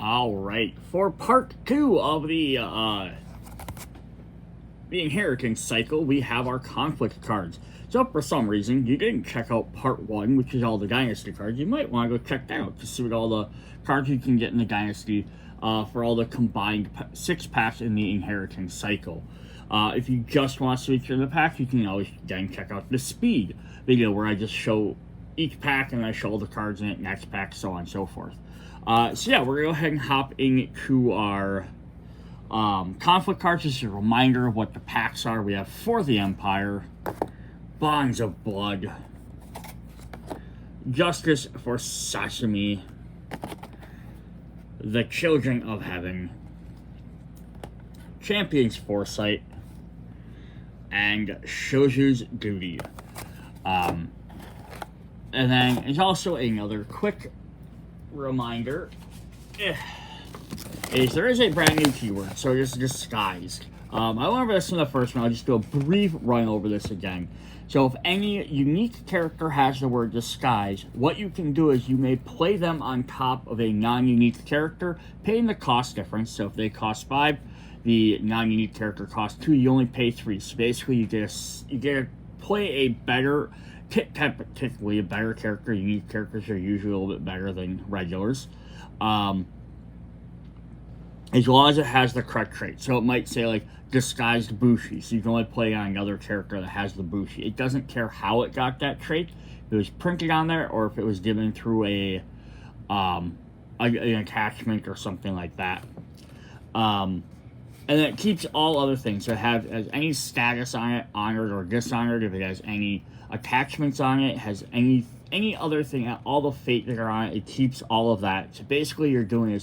Alright, for part 2 of the inheritance cycle, we have our conflict cards. So if for some reason you didn't check out part 1, which is all the dynasty cards, you might want to go check that out to see what all the cards you can get in the dynasty for all the combined 6 packs in the inheritance cycle. If you just want to switch in the pack, you can always then check out the speed video where I just show each pack and I show all the cards in it, next pack, so on and so forth. So yeah, we're going to go ahead and hop into our conflict cards. Just a reminder of what the packs are. We have For the Empire, Bonds of Blood, Justice for Sesame, The Children of Heaven, Champion's Foresight, and Shoju's Duty. And then there's also another quick reminder is there is a brand new keyword, so it's disguised. I went over this in the first one. I'll just do a brief run over this again. So if any unique character has the word disguise, what you can do is you may play them on top of a non-unique character, paying the cost difference. So if they cost 5, the non-unique character costs 2, you only pay 3. So basically you get to play a better, typically a better character. Unique characters are usually a little bit better than regulars, as long as it has the correct trait. So it might say like disguised Bushi, so you can only play on another character that has the Bushi. It doesn't care how it got that trait, if it was printed on there or if it was given through an attachment or something like that. And then it keeps all other things. So it has any status on it, honored or dishonored. If it has any attachments on it, has any other thing, all the fate that are on it, it keeps all of that. So basically you're doing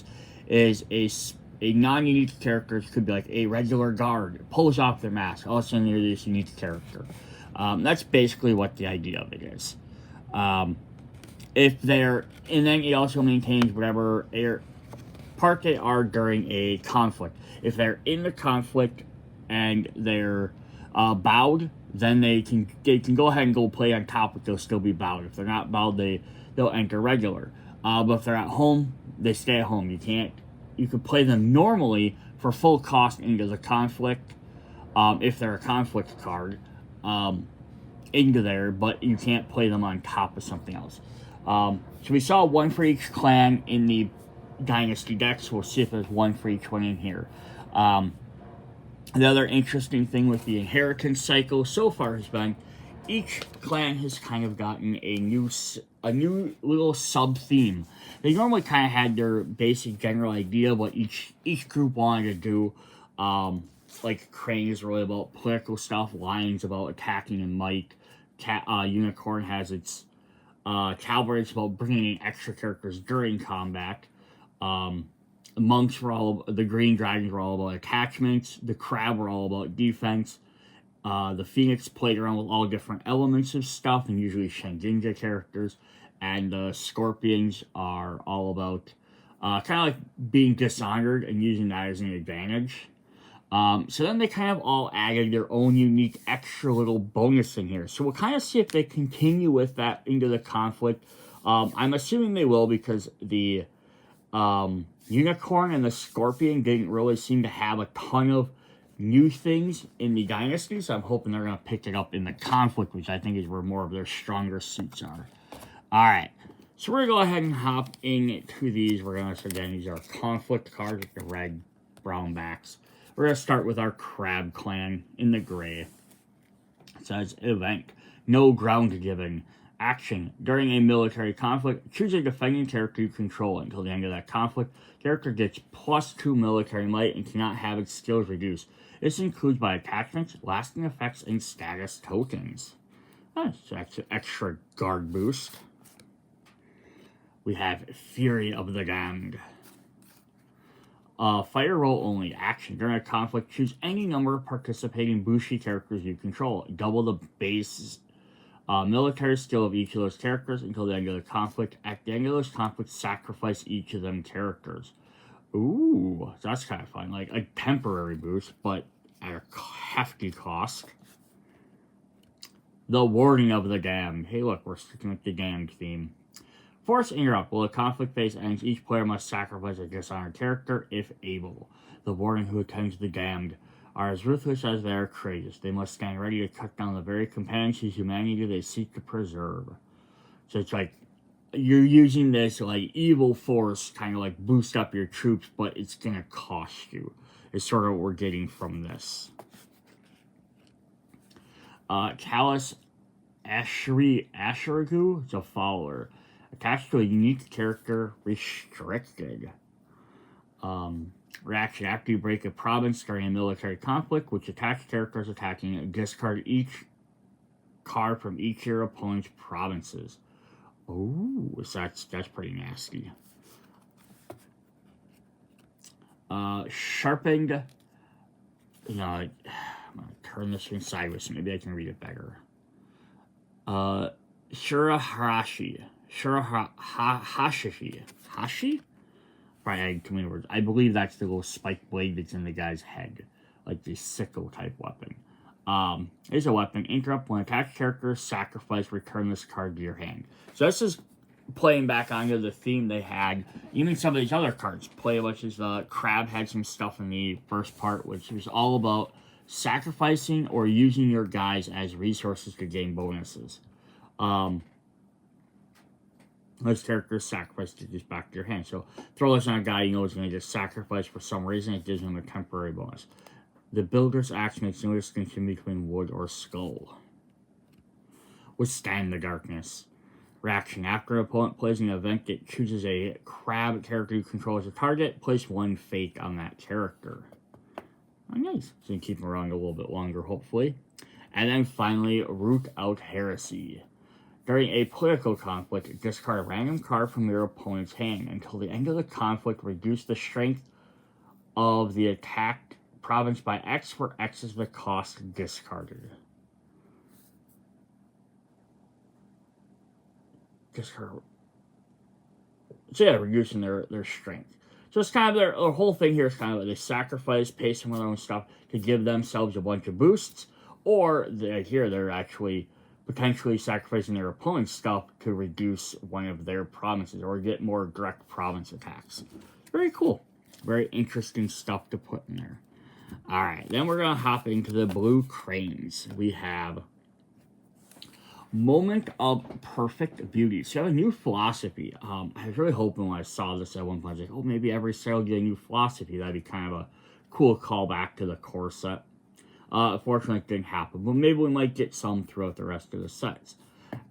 is a non-unique character. It could be like a regular guard, it pulls off their mask, all of a sudden you're this unique character. That's basically what the idea of it is. If they're, and then it also maintains whatever part they are during a conflict. If they're in the conflict and they're bowed, then they can go ahead and go play on top, but they'll still be bowed. If they're not bowed, they'll enter regular. But if they're at home, they stay at home. You could play them normally for full cost into the conflict, if they're a conflict card, into there, but you can't play them on top of something else. So we saw one for each clan in the Dynasty decks. We'll see if there's one for each one in here. The other interesting thing with the inheritance cycle so far has been each clan has kind of gotten a new little sub-theme. They normally kind of had their basic general idea of what each group wanted to do. Like Crane is really about political stuff, Lion's about attacking and might, Unicorn has its Cavalry is about bringing in extra characters during combat. Monks were the Green Dragons were all about attachments. The Crab were all about defense. The Phoenix played around with all different elements of stuff, and usually Shenjinja characters. And the Scorpions are all about kind of like being dishonored and using that as an advantage. So then they kind of all added their own unique extra little bonus in here. So we'll kind of see if they continue with that into the conflict. I'm assuming they will, because the Unicorn and the Scorpion didn't really seem to have a ton of new things in the Dynasty, so I'm hoping they're going to pick it up in the conflict, which I think is where more of their stronger suits are. Alright, so we're going to go ahead and hop into these. We're going to, again, these are conflict cards with the red, brown backs. We're going to start with our Crab Clan in the gray. It says, event, no ground given. Action, during a military conflict, choose a defending character you control. Until the end of that conflict, character gets +2 military might and cannot have its skills reduced. This includes by attachments, lasting effects, and status tokens. That's an extra guard boost. We have Fury of the Damned. Fire roll only. Action. During a conflict, choose any number of participating Bushi characters you control. Double the base military skill of each of those characters until the end of the conflict. At the end of those conflicts, sacrifice each of them characters. Ooh, that's kind of fun. Like a temporary boost, but at a hefty cost. The Warning of the Damned. Hey, look, we're sticking with the Damned theme. Force interrupt. While the conflict phase ends, each player must sacrifice a dishonored character if able. The warden who attends the damned are as ruthless as they are courageous. They must stand ready to cut down the very companions whose humanity they seek to preserve. So it's like you're using this like evil force kind of like boost up your troops, but it's gonna cost you. Is sort of what we're getting from this. Callus Asherigu is a follower. Attached to a unique character, restricted. Reaction: after you break a province during a military conflict, which attached characters attacking, discard each card from each of your opponent's provinces. Oh, so that's pretty nasty. Sharpened. I'm gonna turn this one sideways so maybe I can read it better. Shuraharashi. Hashi? Probably I had too many words. I believe that's the little spiked blade that's in the guy's head. Like the sickle type weapon. It's a weapon. Interrupt when attacked character, sacrifice, return this card to your hand. So this is playing back onto the theme they had. Even some of these other cards play, which is Crab had some stuff in the first part, which was all about sacrificing or using your guys as resources to gain bonuses. Those characters sacrifice to just back to your hand. So throw this on a guy you know is going to just sacrifice for some reason. It gives him a temporary bonus. The builder's axe makes no distinction between wood or skull. Withstand the darkness. Reaction: after an opponent plays an event, it chooses a crab character you control as a target. Place one fate on that character. Oh, nice. So you can keep them around a little bit longer, hopefully. And then finally, root out heresy. During a political conflict, discard a random card from your opponent's hand. Until the end of the conflict, reduce the strength of the attacked province by X, where X is the cost discarded. Discard. So yeah, reducing their strength. So it's kind of their whole thing here is kind of like they sacrifice, pay some of their own stuff to give themselves a bunch of boosts, or they're actually potentially sacrificing their opponent's stuff to reduce one of their provinces or get more direct province attacks. Very cool. Very interesting stuff to put in there. Alright, then we're going to hop into the blue cranes. We have Moment of Perfect Beauty. So you have a new philosophy. I was really hoping when I saw this at one point, I was like, oh, maybe every set will get a new philosophy. That'd be kind of a cool callback to the core set. Fortunately, it didn't happen, but maybe we might get some throughout the rest of the sets.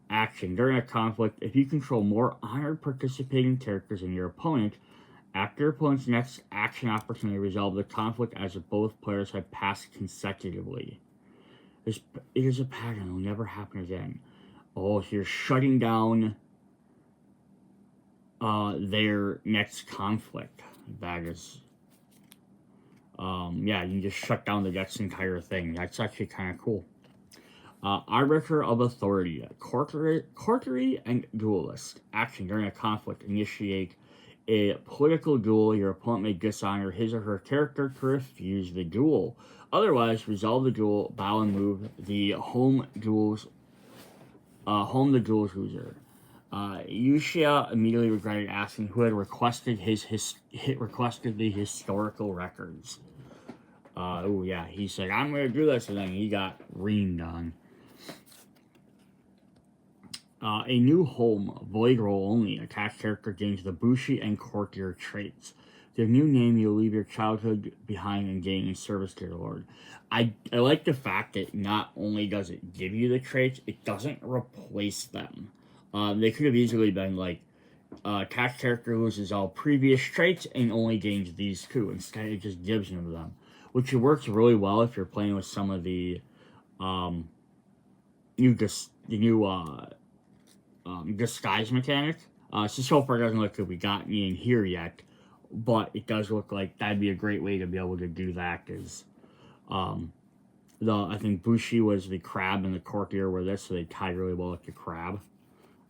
Action. During a conflict, if you control more honored participating characters than your opponent, after your opponent's next action opportunity, resolve the conflict as if both players have passed consecutively. Here's a pattern that will never happen again. Oh, so you're shutting down their next conflict. That is... yeah, you can just shut down the next entire thing. That's actually kind of cool. Arbiter of Authority. Courtier and Duelist. Action. During a conflict, initiate a political duel. Your opponent may dishonor his or her character to refuse the duel. Otherwise, resolve the duel, bow and move the home the duel's loser. Yushia immediately regretted asking who had requested requested the historical records. Oh yeah, he said, I'm going to do this, and then he got reamed on. A new home, void roll only. Attached character gains the Bushi and Courtier traits. Their new name, you'll leave your childhood behind and gain in service to your lord. I like the fact that not only does it give you the traits, it doesn't replace them. They could have easily been like, attached character loses all previous traits and only gains these two. Instead, it just gives them. Which works really well if you're playing with some of the disguise mechanic. So far it doesn't look like we got any in here yet, but it does look like that'd be a great way to be able to do that. Because I think Bushi was the crab and the courtier were this, so they tied really well with the crab.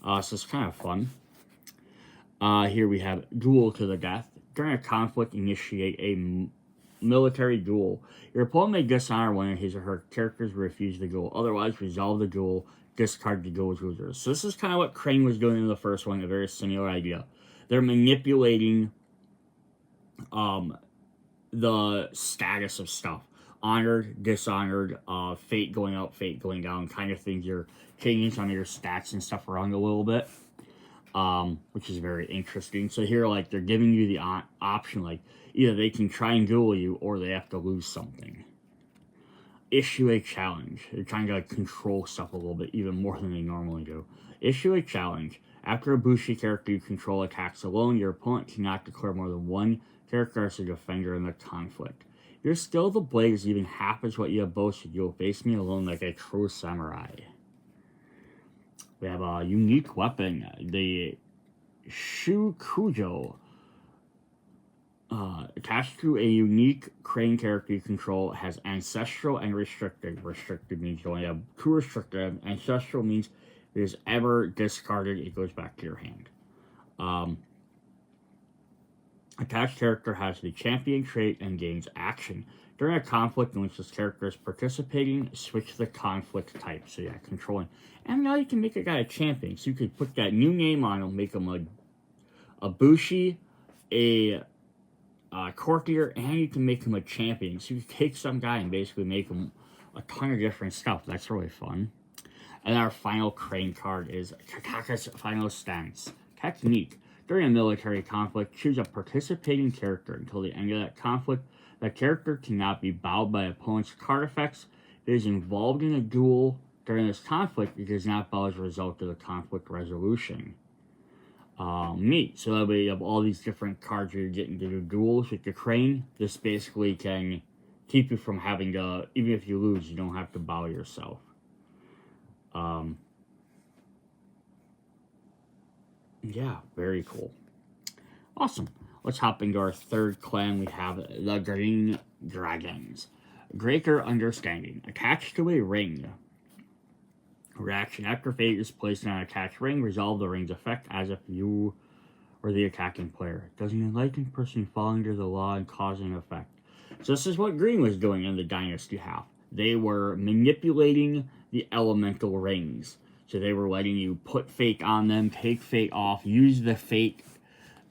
So it's kind of fun. Here we have Duel to the Death. During a conflict, initiate a military duel. Your opponent may dishonor one of his or her characters refuse the duel. Otherwise, resolve the duel, discard the duel's losers. So this is kind of what Crane was doing in the first one, a very similar idea. They're manipulating the status of stuff. Honored, dishonored, fate going up, fate going down, kind of things. You're changing some of your stats and stuff around a little bit, which is very interesting. So here, like, they're giving you the option, like, either they can try and duel you or they have to lose something. Issue a challenge. They're trying to, like, control stuff a little bit, even more than they normally do. Issue a challenge. After a Bushi character you control attacks alone, your opponent cannot declare more than one character as a defender in the conflict. Your skill of the blade is even half as what you have boasted. You will face me alone like a true samurai. We have a unique weapon, the Shukujo. Attached to a unique Crane character you control, has ancestral and restricted. Restricted means you only have 2 restricted. Ancestral means if it is ever discarded, it goes back to your hand. Attached character has the champion trait and gains action. During a conflict in which this character is participating, switch the conflict type. So yeah, controlling. And now you can make a guy a champion. So you could put that new name on him, make him a Bushi, a courtier, and you can make him a champion. So you can take some guy and basically make him a ton of different stuff. That's really fun. And our final Crane card is Kakaka's Final Stance. Technique. During a military conflict, choose a participating character. Until the end of that conflict, that character cannot be bowed by opponent's card effects. If it is involved in a duel during this conflict, it does not bow as a result of the conflict resolution. Neat. So that way you have all these different cards you're getting to do duels with the Crane. This basically can keep you from having to, even if you lose, you don't have to bow yourself. Yeah, very cool. Awesome. Let's hop into our third clan. We have the Green Dragons. Greater Understanding. Attached to a ring. Reaction. After fate is placed on an attached ring, resolve the ring's effect as if you were the attacking player. Does an enlightened person fall under the law and cause an effect? So this is what Green was doing in the Dynasty half. They were manipulating the elemental rings. So they were letting you put fate on them, take fate off, use the fate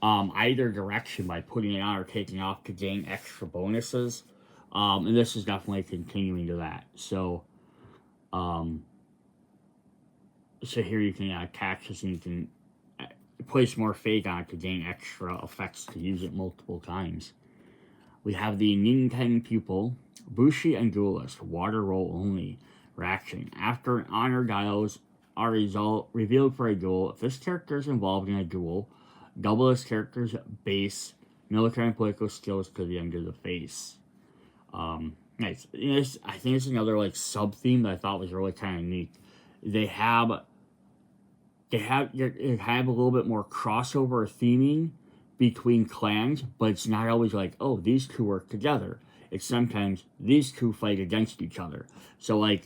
either direction by putting it on or taking off to gain extra bonuses. And this is definitely continuing to that. So, so here you can attach this and you can place more fate on it to gain extra effects to use it multiple times. We have the Ninten Pupil, Bushi and Duelist, water roll only. Reaction. After an honor dials are revealed for a duel, if this character is involved in a duel, double this character's base military and political skills to the end of the face. Nice. I think it's another like sub theme that I thought was really kind of neat. They have a little bit more crossover theming between clans, but it's not always like, oh, these two work together. It's sometimes these two fight against each other. So like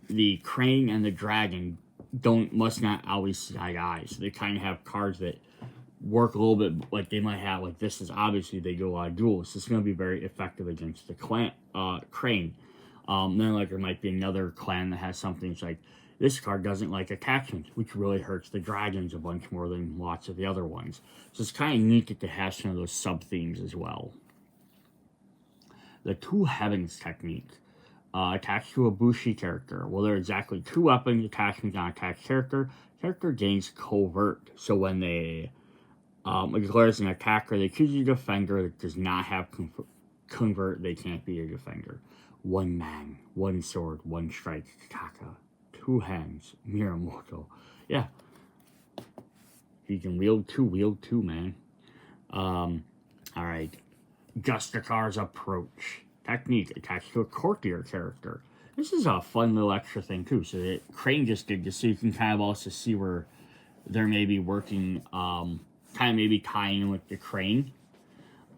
the Crane and the Dragon must not always see eye to eye. So they kind of have cards that work a little bit like they might have, like this is obviously they go on duels. So it's going to be very effective against the Crane. Then like there might be another clan that has something that's like, this card doesn't like attachments, which really hurts the dragons a bunch more than lots of the other ones. So it's kind of neat that they have some of those sub-themes as well. The Two Heavens technique. Attached to a Bushi character. Well, there are exactly 2 weapons attachments on attached character. Character gains covert. So when they declares an attacker, they choose a defender that does not have convert, they can't be a defender. 1 man, 1 sword, 1 strike, Kakaka. 2 hands, Miramoto. Yeah. If you can wield 2, man. Alright. Justicar's Approach. Technique attached to a courtier character. This is a fun little extra thing, too. So that Crane just did this, so you can kind of also see where they're maybe working, kind of maybe tying in with the Crane.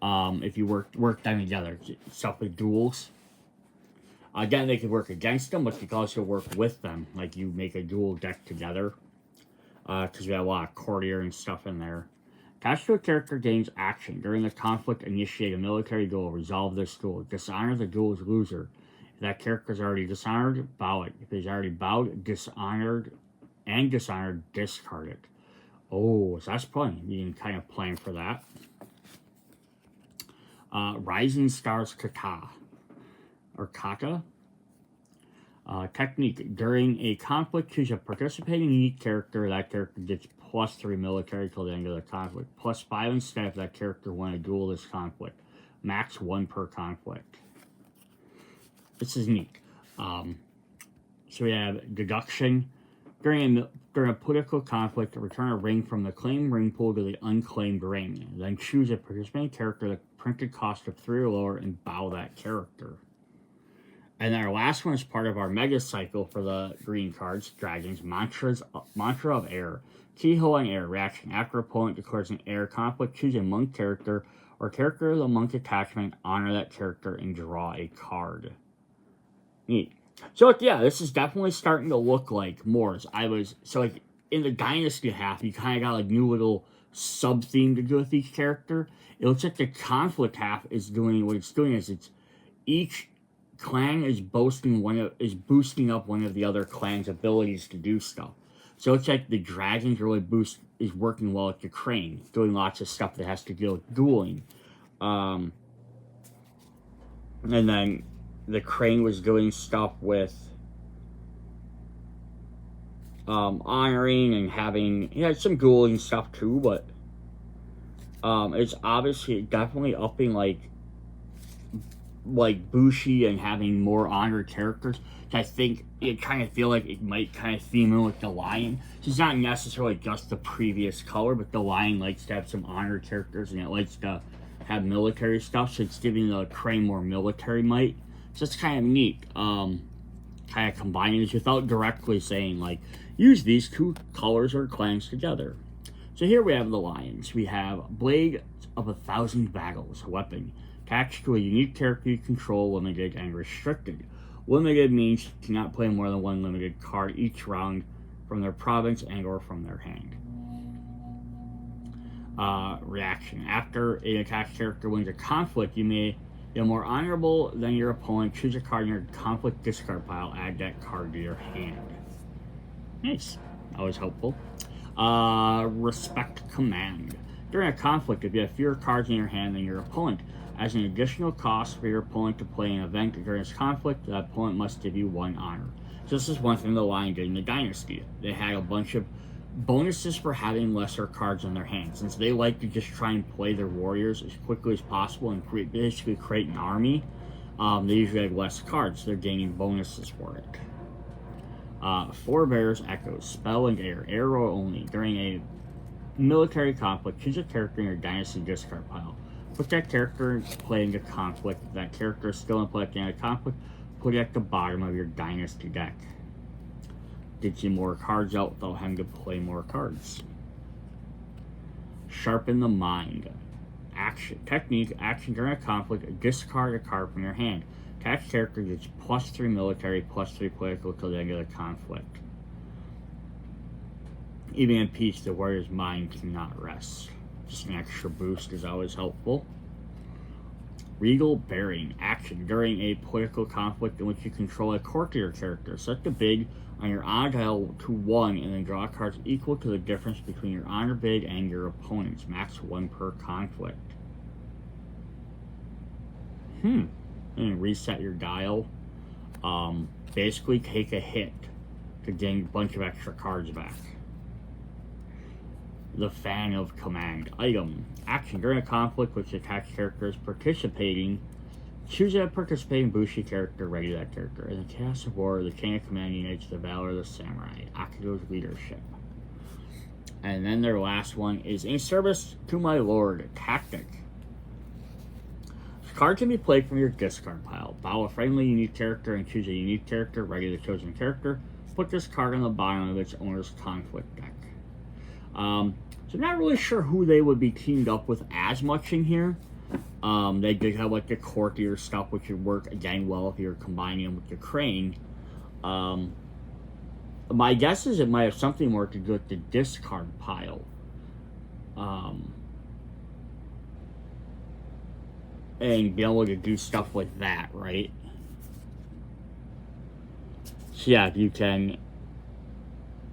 If you work them together. Stuff with duels. Again, they could work against them, but you can also work with them. Like, you make a dual deck together. Because we have a lot of courtier and stuff in there. Attached to a character gains action. During the conflict, initiate a military duel. Resolve this duel. Dishonor the duel's loser. If that character is already dishonored, bow it. If he's already bowed, dishonored, discard it. Oh, so that's fun. You can kind of plan for that. Rising Stars Kata. Or Kata. Technique. During a conflict, choose a participating unique character. That character gets +3 military till the end of the conflict. +5 instead if that character won a duel this conflict. Max 1 per conflict. This is neat. So we have deduction. During a political conflict, return a ring from the claimed ring pool to the unclaimed ring. Then choose a participating character at a printed cost of 3 or lower and bow that character. And our last one is part of our mega cycle for the green cards, dragons, mantra of air. Keyhole and air reaction. After opponent declares an air conflict, choose a monk character or character of the monk attachment, honor that character, and draw a card. Neat. So yeah, this is definitely starting to look like more. So like in the Dynasty half, you kind of got like new little sub-theme to do with each character. It looks like the conflict half is doing what it's doing is it's each clan is boosting up one of the other clan's abilities to do stuff. So it's like the dragons really is working well with the crane, doing lots of stuff that has to deal with dueling. And then the crane was doing stuff with honoring and having some dueling stuff too, but it's obviously definitely upping like Bushi and having more honored characters. I think it kind of feel like it might kind of theme in with the lion. So it's not necessarily just the previous color, but the lion likes to have some honored characters and it likes to have military stuff, so it's giving the crane more military might. So it's kind of neat. Kind of combining this without directly saying like use these two colors or clans together. So here we have the lions. We have Blade of 1,000 Battles, weapon. Attached to a unique character you control, limited and restricted. Limited means you cannot play more than one limited card each round from their province and or from their hand. Reaction. After an attached character wins a conflict, you're more honorable than your opponent. Choose a card in your conflict discard pile. Add that card to your hand. Nice. Always helpful. Respect command. During a conflict, if you have fewer cards in your hand than your opponent, as an additional cost for your opponent to play an event during this conflict, the opponent must give you 1 honor. So this is one thing the Lion did in the Dynasty. They had a bunch of bonuses for having lesser cards in their hands. Since they like to just try and play their warriors as quickly as possible and basically create an army, they usually have less cards. So they're gaining bonuses for it. Forebears Echoes. Spell and air. Arrow only. During a military conflict, choose a character in your Dynasty discard pile. Put that character in play into conflict. If that character is still in play at the end of conflict, put it at the bottom of your Dynasty deck. Gets you more cards out without having to play more cards. Sharpen the mind. Action. Technique. Action during a conflict. Discard a card from your hand. Attached character gets +3 military, +3 political till the end of the conflict. Even in peace, the warrior's mind cannot rest. Just an extra boost is always helpful. Regal Bearing. Action. During a political conflict in which you control a courtier character, set the bid on your honor tile to 1 and then draw cards equal to the difference between your honor bid and your opponent's. Max 1 per conflict. And reset your dial. Basically take a hit to gain a bunch of extra cards back. The Fan of Command. Item. Action. During a conflict which attached character is participating, choose a participating Bushi character, ready that character. In the Chaos of War, the Chain of Command unites the Valor of the Samurai. Akido's leadership. And then their last one is In Service to My Lord. Tactic. The card can be played from your discard pile. Bow a friendly unique character and choose a unique character, ready the chosen character. Put this card on the bottom of its owner's conflict deck. So I'm not really sure who they would be teamed up with as much in here. They did have like the courtier stuff, which would work again well if you're combining them with the crane. My guess is it might have something more to do with the discard pile. and be able to do stuff like that, right? So yeah,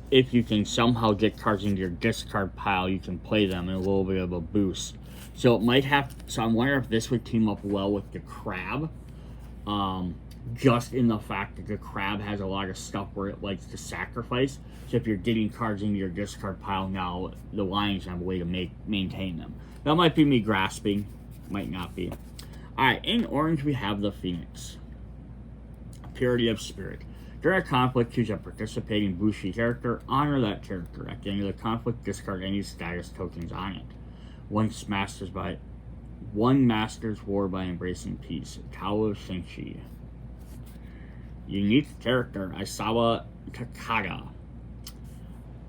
if you can somehow get cards into your discard pile, you can play them in a little bit of a boost. So it might have. So I'm wondering if this would team up well with the crab. Just in the fact that the crab has a lot of stuff where it likes to sacrifice. So if you're getting cards into your discard pile now, the Lions have a way to maintain them. That might be me grasping. Might not be. Alright, in orange we have the Phoenix. Purity of Spirit. During a conflict, choose a participating Bushi character. Honor that character. At the end of the conflict, discard any status tokens on it. One masters war by embracing peace. Tao of Senshi. Unique character, Aisawa Takada.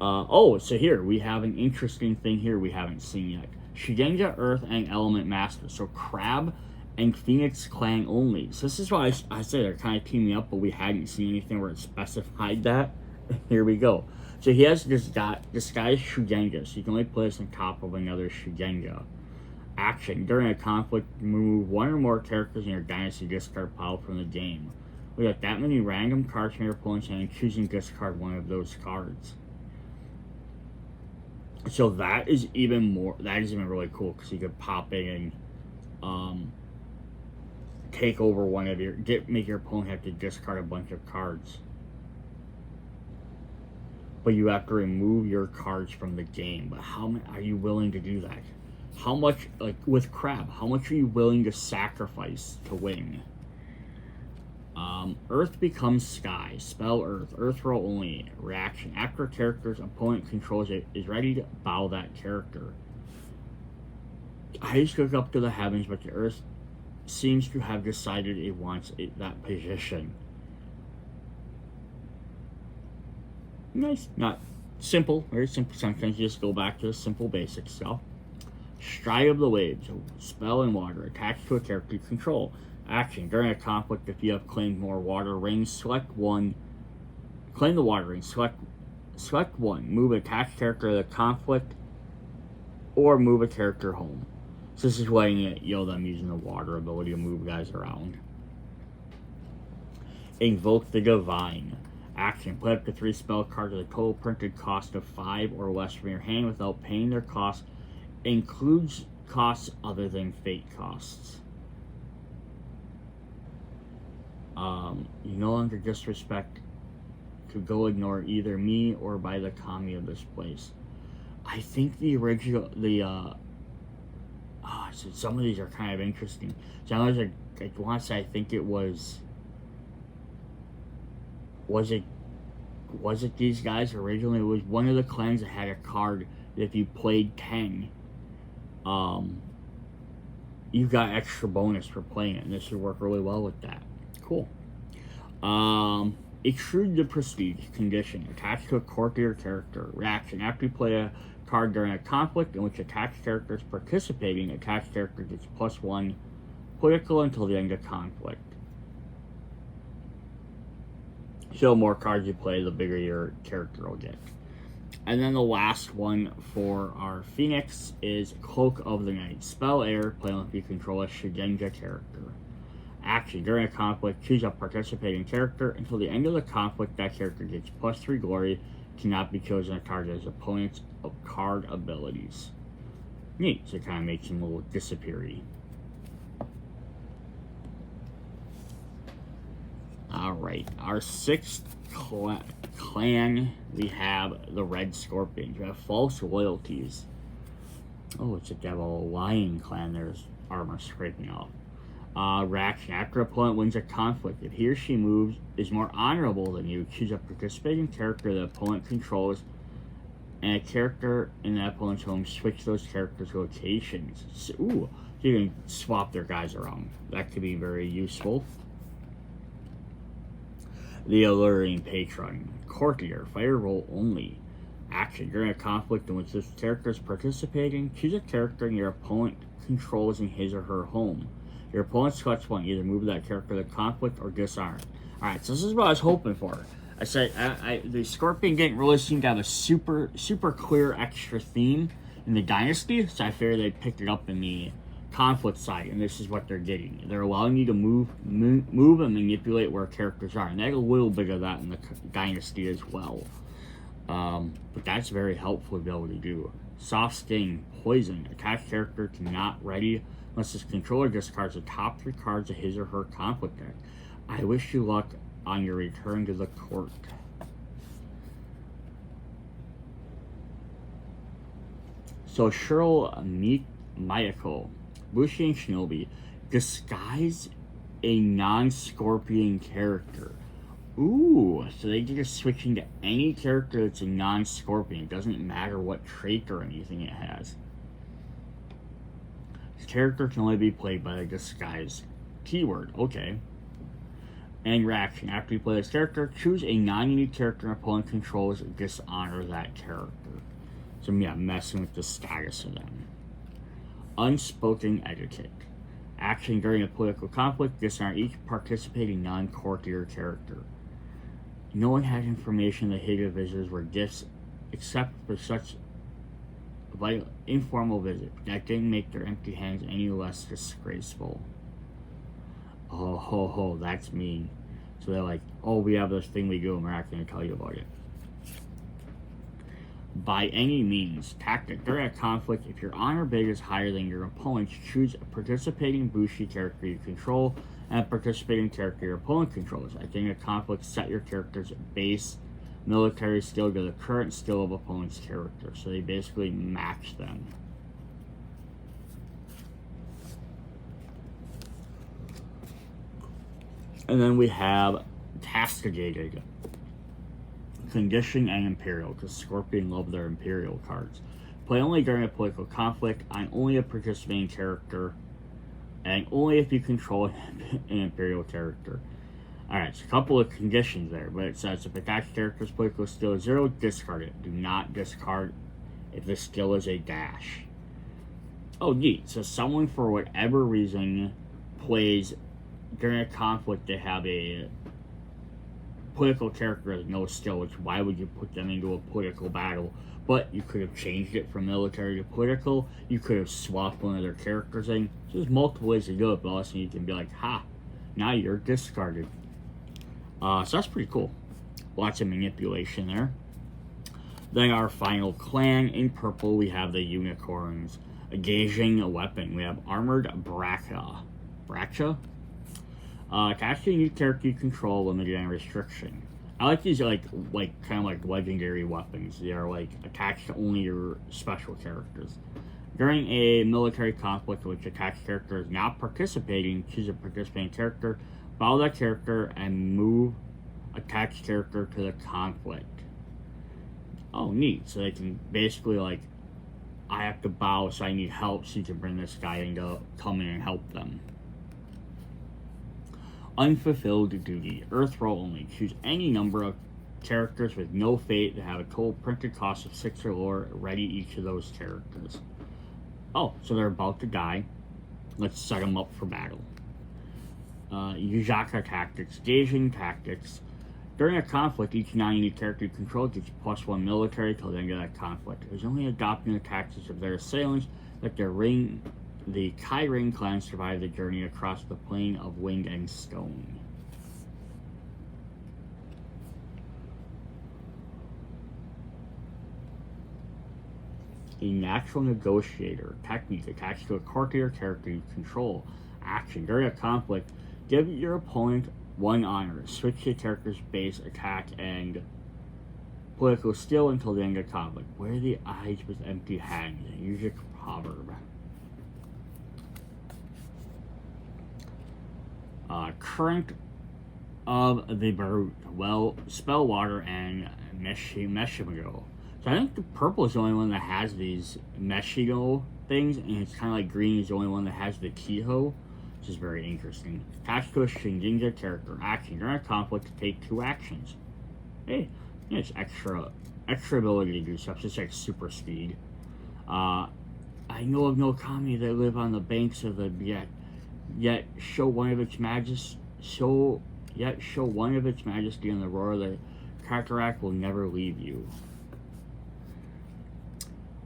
So here, we have an interesting thing here we haven't seen yet. Shugenja, Earth, and Element Master. So Crab and Phoenix Clan only. So this is why I say they're kind of teaming up, but we hadn't seen anything where it specified that. Here we go. So he has this guy is Shugenja, so you can only play this on top of another Shugenja. Action. During a conflict, remove one or more characters in your Dynasty discard pile from the game. We got that many random cards from your opponent's hand, choosing discard one of those cards. So that is even really cool, because you could pop in and take over one of make your opponent have to discard a bunch of cards. But you have to remove your cards from the game. But how many are you willing to do that? How much, like with Crab, how much are you willing to sacrifice to win? Earth becomes Sky. Spell Earth. Earth roll only. Reaction. After a character's opponent controls it, is ready to bow that character. Ice look up to the heavens, but the Earth seems to have decided it wants that position. Nice. Not simple. Very simple. Sometimes you just go back to the simple basic stuff. Stride of the Waves. Spell and water. Attached to a character you control. Action. During a conflict, if you have claimed more water rings, select one. Claim the water ring. Select one. Move a attached character to the conflict, or move a character home. So this is why I'm using the water ability to move guys around. Invoke the Divine. Action. Play up to 3 spell cards with a total printed cost of 5 or less from your hand without paying their cost. Includes costs other than fate costs. You no longer disrespect to go ignore either me or by the kami of this place. I think the original, so some of these are kind of interesting. Some of these I want to say, I think it was it these guys originally? It was one of the clans that had a card that if you played 10, you got extra bonus for playing it, and this would work really well with that. Cool. Extrude the Prestige. Condition. Attached to a courtier character. Reaction. After you play a card during a conflict in which attached characters participating, attached character gets +1 political until the end of conflict. So the more cards you play, the bigger your character will get. And then the last one for our Phoenix is Cloak of the Night. Spell Air. Play if you control a Shugenja character. Action. During a conflict, choose a participating character. Until the end of the conflict, that character gets +3 glory. Cannot be chosen a card as opponent's card abilities. Neat. So it kind of makes him a little disappear-y. Alright. Our 6th clan, we have the Red Scorpions. We have False Loyalties. Oh, it's a Devil Lion clan. There's armor scraping off. Reaction. After opponent wins a conflict, if he or she is more honorable than you, choose a participating character the opponent controls, and a character in that opponent's home, switch those characters' locations. So, you can swap their guys around. That could be very useful. The Alluring Patron. Courtier. Fire roll only. Action. During a conflict in which this character is participating, choose a character your opponent controls in his or her home. Your opponent selects one. Either move that character to conflict or disarm. Alright, so this is what I was hoping for. I said the Scorpion didn't really seem to have a super clear extra theme in the Dynasty, so I figured they picked it up in the conflict side, and this is what they're getting. They're allowing you to move and manipulate where characters are, and they had a little bit of that in the Dynasty as well. But that's very helpful to be able to do. Soft Sting, Poison. Attached character to not ready unless his controller discards the top 3 cards of his or her conflict deck. I wish you luck on your return to the court. So Cheryl Mayako, Bushi and Shinobi, disguise a non-Scorpion character. Ooh, so they just switching to any character that's a non-Scorpion. It doesn't matter what trait or anything it has. This character can only be played by the disguise keyword. Okay. And reaction. After you play this character, choose a non-unique character an opponent controls and dishonor that character. So yeah, messing with the status of them. Unspoken etiquette. Action during a political conflict, dishonor each participating non-courtier character. No one had information that hated visitors were gifts except for such a informal visit. That didn't make their empty hands any less disgraceful. Oh, ho, ho, that's mean. So they're like, oh, we have this thing we do and we're not going to tell you about it. By any means, tactic. During a conflict, if your honor bid is higher than your opponent's, choose a participating Bushi character you control and a participating character your opponent controls. At the end of conflict, set your character's base military skill to the current skill of opponent's character. So they basically match them. And then we have Castigated. Condition and Imperial, because Scorpion love their Imperial cards. Play only during a political conflict on only a participating character, and only if you control an Imperial character. Alright, so a couple of conditions there, but it says if attached character's political skill is 0, discard it. Do not discard if the skill is a dash. Oh, neat. So someone, for whatever reason, plays during a conflict, they have a political character has no skill, which why would you put them into a political battle? But you could have changed it from military to political. You could have swapped one of their characters in. So there's multiple ways to do it, but also you can be like, ha, now you're discarded. So that's pretty cool. Lots of manipulation there. Then our final clan, in purple, we have the Unicorns. Engaging a weapon, we have Armored Bracha. Attach to a new character you control, limited and restriction. I like these kind of like legendary weapons. They are like attached to only your special characters. During a military conflict which attached character is not participating, choose a participating character, follow that character, and move attached character to the conflict. Oh, neat. So they can basically like, I have to bow, so I need help, so you can bring this guy in to come in and help them. Unfulfilled duty. Earth roll only. Choose any number of characters with no fate that have a total printed cost of 6 or lower. Ready each of those characters. Oh, so they're about to die. Let's set them up for battle. Yuzaka tactics. Gaijin tactics. During a conflict, each non-unique character you control gets +1 military till the end of that conflict. It is only adopting the tactics of their assailants that the Kai Ring clan survived the journey across the plane of wind and stone. A natural negotiator. Technique attached to a courtier character you control. Action. During a conflict, give your opponent 1 honor. Switch the character's base, attack, and political skill until the end of conflict. Wear the eyes with empty hands. Use a proverb. Current of the Barut. Well, Spellwater and Meshimago. So I think the purple is the only one that has these Meshigo things, and it's kind of like green is the only one that has the Kiho, which is very interesting. Attached to a Shinjinja character. Action. During a conflict, to take 2 actions. Hey, yeah, it's extra ability to do stuff. It's like super speed. I know of no kami that live on the banks of the yet show one of its majesty in the roar. The cataract will never leave you.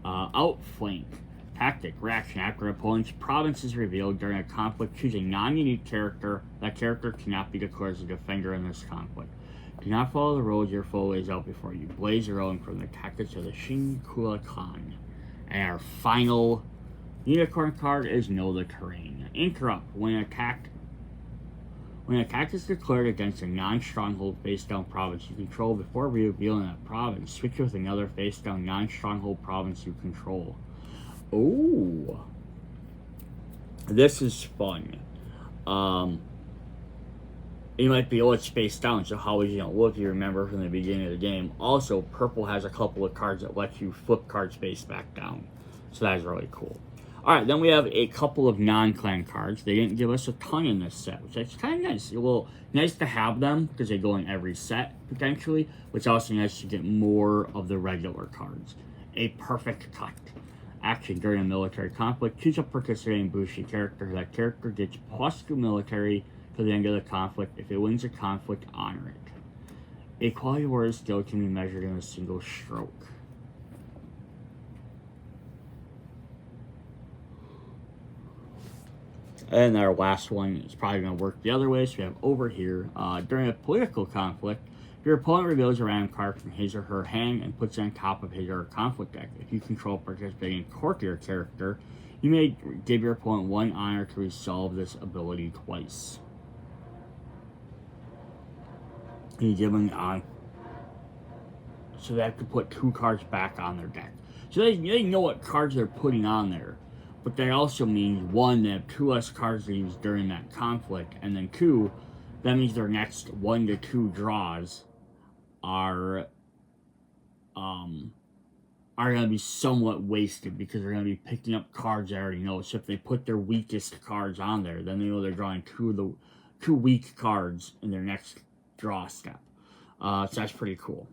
Outflank. Tactic. Reaction. After an opponent's province is revealed during a conflict, choose a non-unique character. That character cannot be declared as a defender in this conflict. Do not follow the road your foe lays out before you. Blaze your own from the tactics of the Shin Kula Khan. And our final unicorn card is Know the Terrain. Interrupt. When attack is declared against a non-stronghold face-down province you control, before revealing that province, switch with another face-down non-stronghold province you control. Oh, this is fun. You might be, it's face down, so how is you don't look, you remember from the beginning of the game. Also, purple has a couple of cards that let you flip cards face back down. So that is really cool. Alright, then we have a couple of non-clan cards. They didn't give us a ton in this set, which is kind of nice. Well, nice to have them, because they go in every set, potentially. But it's also nice to get more of the regular cards. A Perfect Cut. Action. During a military conflict, choose a participating Bushi character. That character gets +2 military to the end of the conflict. If it wins a conflict, honor it. A quality warrior skill can be measured in a single stroke. And our last one is probably going to work the other way. So we have over here, during a political conflict, your opponent reveals a random card from his or her hand and puts it on top of his or her conflict deck. If you control a participating courtier character, you may give your opponent 1 honor to resolve this ability twice. You give them on, so they have to put 2 cards back on their deck. So they know what cards they're putting on there, but that also means 1, they have 2 less cards to use during that conflict, and then 2, that means their next 1 to 2 draws are going to be somewhat wasted because they're going to be picking up cards they already know. So if they put their weakest cards on there, then they know they're drawing 2 weak cards in their next draw step. So that's pretty cool.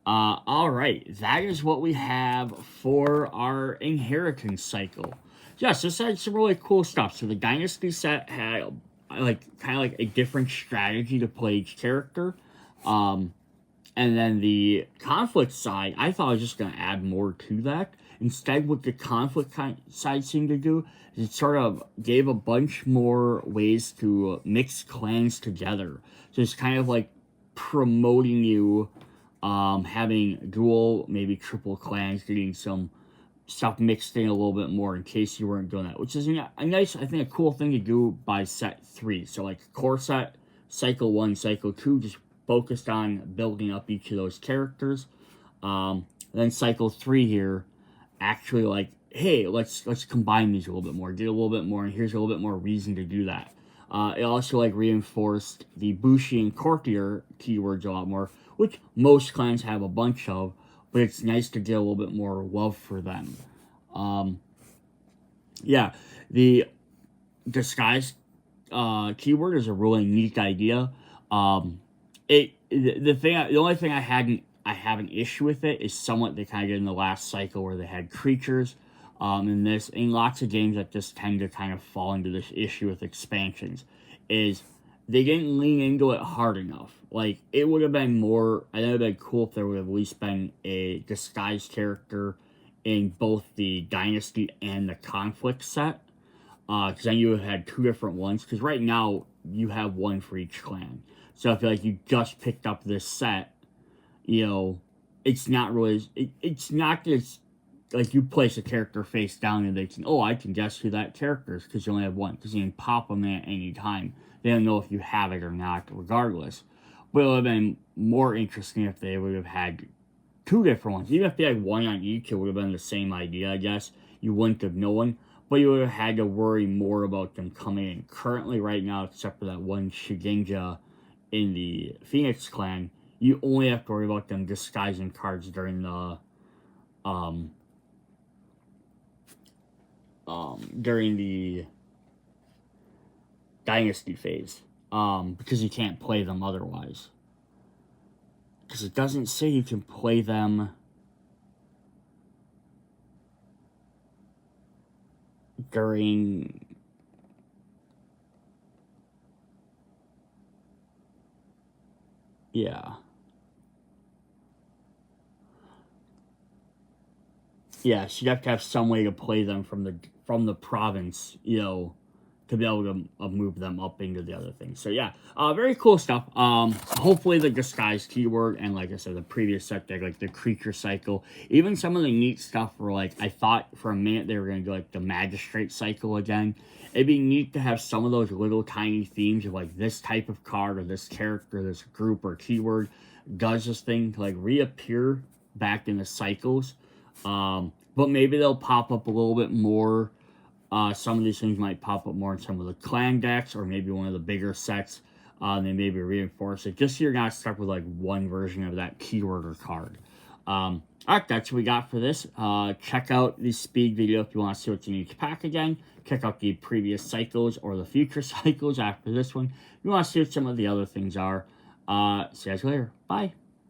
Alright, that is what we have for our inheritance cycle. Yes, this had some really cool stuff. So the Dynasty set had kind of like a different strategy to play each character. And then the conflict side, I thought I was just going to add more to that. Instead, what the conflict side seemed to do is it sort of gave a bunch more ways to mix clans together. So it's kind of like promoting you having dual, maybe triple clans, getting some stuff mixed in a little bit more in case you weren't doing that, which is a nice, I think, a cool thing to do by set 3. So like core set, cycle 1, cycle 2, just focused on building up each of those characters. Then cycle 3 here, actually like, hey, let's combine these a little bit more, get a little bit more, and here's a little bit more reason to do that. It also like reinforced the Bushi and Courtier keywords a lot more, which most clans have a bunch of, but it's nice to get a little bit more love for them. Yeah, the disguise keyword is a really neat idea. The only thing I have an issue with it is somewhat they kind of did in the last cycle where they had creatures. In lots of games that just tend to kind of fall into this issue with expansions, is they didn't lean into it hard enough. Like, it would have been more, I think it would have been cool if there would have at least been a disguised character in both the Dynasty and the Conflict set. Because then you would have had 2 different ones. Because right now, you have 1 for each clan. So I feel like you just picked up this set, it's not really, it's not just, like, you place a character face down and they can, I can guess who that character is because you only have 1. Because you can pop them in at any time. They don't know if you have it or not, regardless. But it would have been more interesting if they would have had 2 different ones. Even if they had 1 on each, it would have been the same idea, I guess. You wouldn't have known. But you would have had to worry more about them coming in. Currently, right now, except for that 1 Shigenja in the Phoenix clan, you only have to worry about them disguising cards during the Dynasty phase, because you can't play them otherwise. Because it doesn't say you can play them during... Yeah. Yeah, so you have to have some way to play them from the province, to be able to move them up into the other things. So yeah, very cool stuff. Hopefully the disguise keyword and like I said, the previous set deck, like the creature cycle, even some of the neat stuff where like I thought for a minute they were gonna do like the magistrate cycle again. It'd be neat to have some of those little tiny themes of like this type of card or this character, this group or keyword does this thing to like reappear back in the cycles. But maybe they'll pop up a little bit more. Some of these things might pop up more in some of the clan decks or maybe one of the bigger sets. They maybe reinforce it just so you're not stuck with like one version of that keyword or card. Alright, that's what we got for this. Check out the speed video if you want to see what's in each pack again. Check out the previous cycles or the future cycles after this one. If you want to see what some of the other things are. See you guys later. Bye.